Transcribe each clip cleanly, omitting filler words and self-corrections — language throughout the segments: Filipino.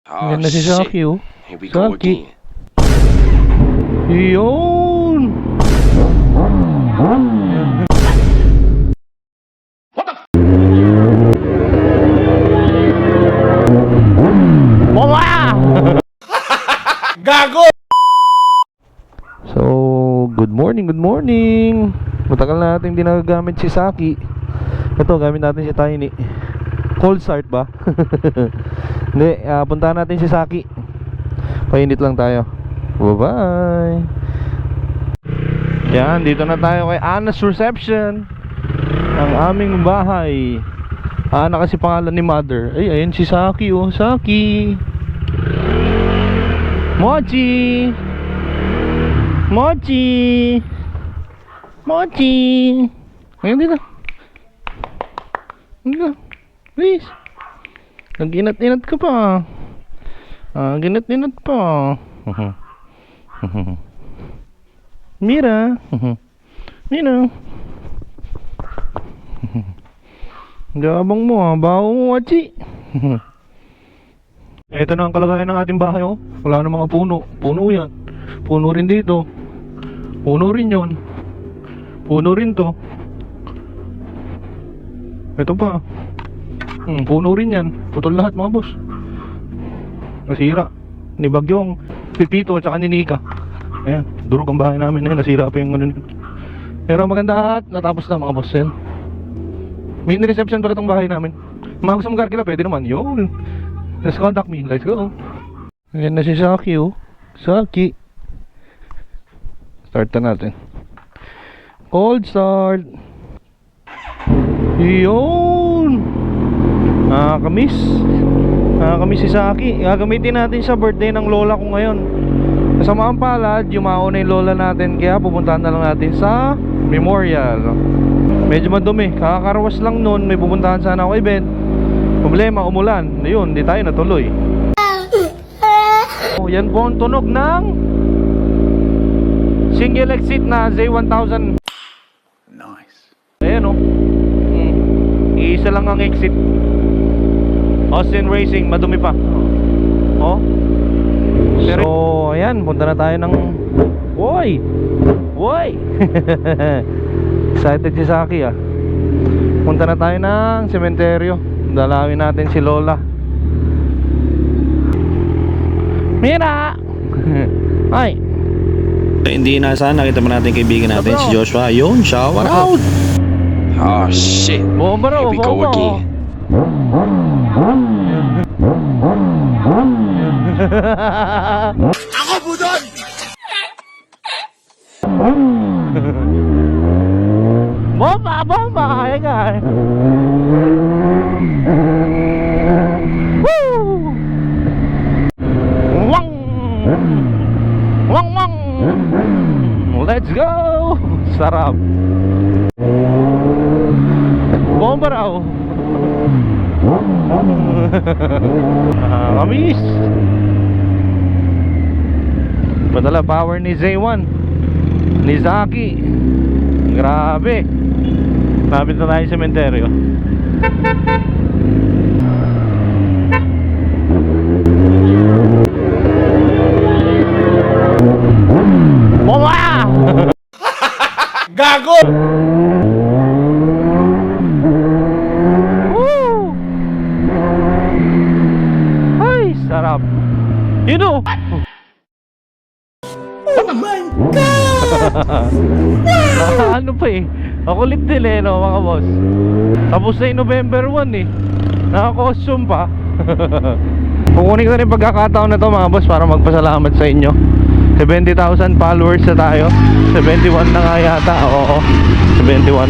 Oh, Yan na si shit. Saki, oh. Here we go Saki. again. Yun! Gago! So, good morning. Matagal na natin hindi nagagamit si Saki. Ito, gamit natin si Tiny. Cold start ba? Hindi, puntahan natin si Saki. Painit lang tayo. Bye-bye. Yan, dito na tayo kay Anna's Reception. Ang aming bahay. Ana kasi pangalan ni Mother. Ay, ayun si Saki, oh. Saki. Mochi. Ngayon dito. Dito. Please. Nag-inat-inat ka pa. Ginat-inat pa. Mira. Gabang mo, baho mo, Wachi. Ito na ang kalagayan ng ating bahay, oh. Wala na mga puno. Puno yan. Puno rin dito. Puno rin yon. Puno rin to. Ito pa. Puno rin yan. Putol lahat, mga boss. Nasira. Ni Bagyong, Pipito at saka ni Nika. Ayan, durog ang bahay namin. Ayan, nasira pa yung ano. Pero maganda at natapos na, mga boss. Ayan. May reception pala itong bahay namin. Mga gusto mong karkila, pwede naman. Yun. Let's contact me. Let's go. Ayan na si Saki, oh. Saki. Start na natin. Cold start. Yun. Nakakamiss si Saki. Gagamitin natin sa birthday ng lola ko ngayon. Kasamaan palad, yumaon na yung lola natin. Kaya pupuntahan na lang natin sa memorial. Medyo madumi. Kakarawas lang nun. May pupuntahan sana ako event. Problema, umulan. Ayun, di tayo natuloy. Oh, yan po ang tunog ng single exit na Z1000. Nice. Ayan, oh. Iisa lang ang exit. Austin Racing, madumi pa. Oh. So, ayan, punta na tayo ng Woy! Excited si Saki, ah. Punta na tayo ng sementeryo. Dalawin natin si Lola. Mira! Ay! Hindi inasahan, nakita mo natin kaibigan natin si Joshua. Yun, shower out! Oh, shit. Bomba raw, Here we go bomba. again. Ako po doon! Bomba! Ay, guys! Woo! Wang! Let's go! Sarap! Bomba raw! Kamis! Padala power ni Z1 ni Saki. Grabe. Lapit na tayo sa sementeryo. Bomba! Gago! Woo! Ay, sarap. You know. Oh my God! Ano pa eh. Makulit din eh, no, mga boss. Tapos na yung November 1 eh. Naka-costume pa. Kukunin ko na yung pagkakataon na to, mga boss, para magpasalamat sa inyo. 70,000 followers na tayo. 71 na nga yata. Oo, 71.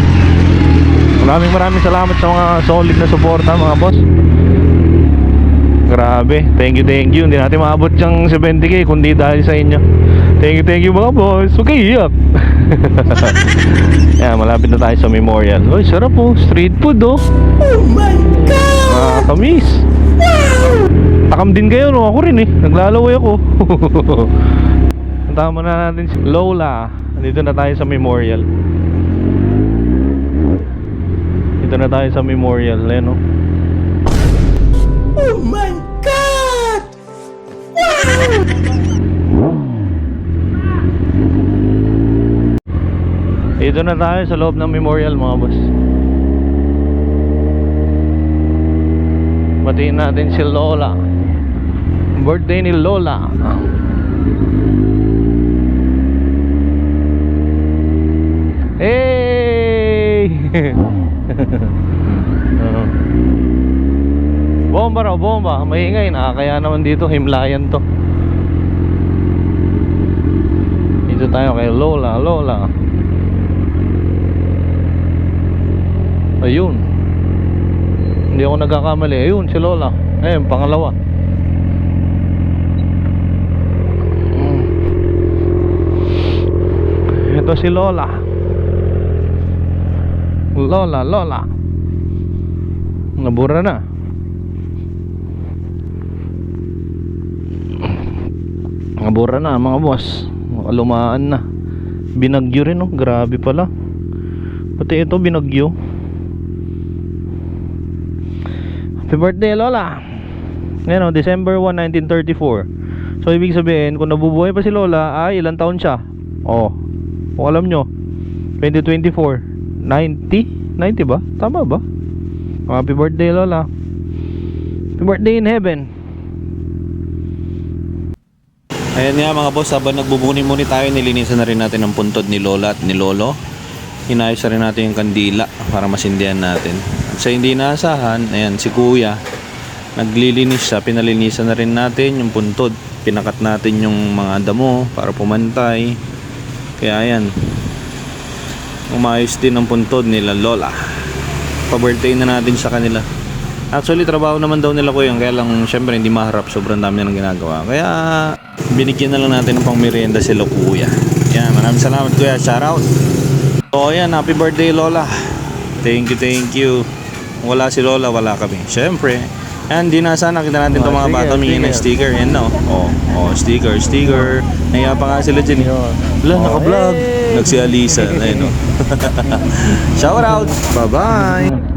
Maraming salamat sa mga solid na suporta, mga boss. Grabe, thank you. Hindi natin maabot yung 70k kundi dahil sa inyo. Thank you mga boss. Huwag kayo iyak. Yan, malapit na tayo sa memorial. Uy, sarap po, street food, oh. Oh my God! Kamis. Takam din kayo, no? Ako rin eh, naglalaway ako. Tama na natin si Lola. Dito na tayo sa memorial. Dito na tayo sa memorial, no? Oh my God! Dito na tayo sa loob ng memorial mga boss. Batiin natin si Lola. Birthday ni Lola. Hey! Bomba raw, bomba. Maingay na. Kaya naman dito, himlayan to. Dito tayo kay Lola. Lola. Ayun. Hindi ako nagkakamali. Ayun, si Lola. Ayun, pangalawa. Ito si Lola. Lola, Lola. Nabura na. Nabura na mga boss. Lumaan na. Binagyo rin oh. Grabe pala. Pati ito binagyo. Happy birthday Lola. Ngayon December 1, 1934. So ibig sabihin kung nabubuhay pa si Lola ay ilang taon siya? Oh, kung alam nyo 2024 90 ba? Tama ba? Happy birthday Lola. Happy birthday in heaven. Ayan nga mga boss, habang nagbubuni-muni tayo, nilinisan na rin natin ang puntod ni Lola at ni Lolo. Inayos na rin natin yung kandila para masindihan natin. At sa hindi naasahan, ayan si Kuya naglilinis siya, pinalinisan na rin natin yung puntod. Pinakat natin yung mga damo para pumantay. Kaya ayan, umayos din ang puntod nila Lola. Pa-birthday na natin sa kanila. Actually trabaho naman daw nila Kuya, kaya lang syempre hindi maharap, sobrang dami na ginagawa. Kaya binigyan na lang natin ng pang merienda sila Kuya. Yan, maraming salamat Kuya, shout out. So ayan, happy birthday Lola. Thank you. Wala si Lola, wala kami. Syempre. Yan, di na sana kita natin itong mga bata humingi ng sticker. Yan na oh. Sticker. Naiya pa nga sila dyan. Wala, naka-vlog. Nagsi Alisa. Ayun oh. Shout out. Bye-bye.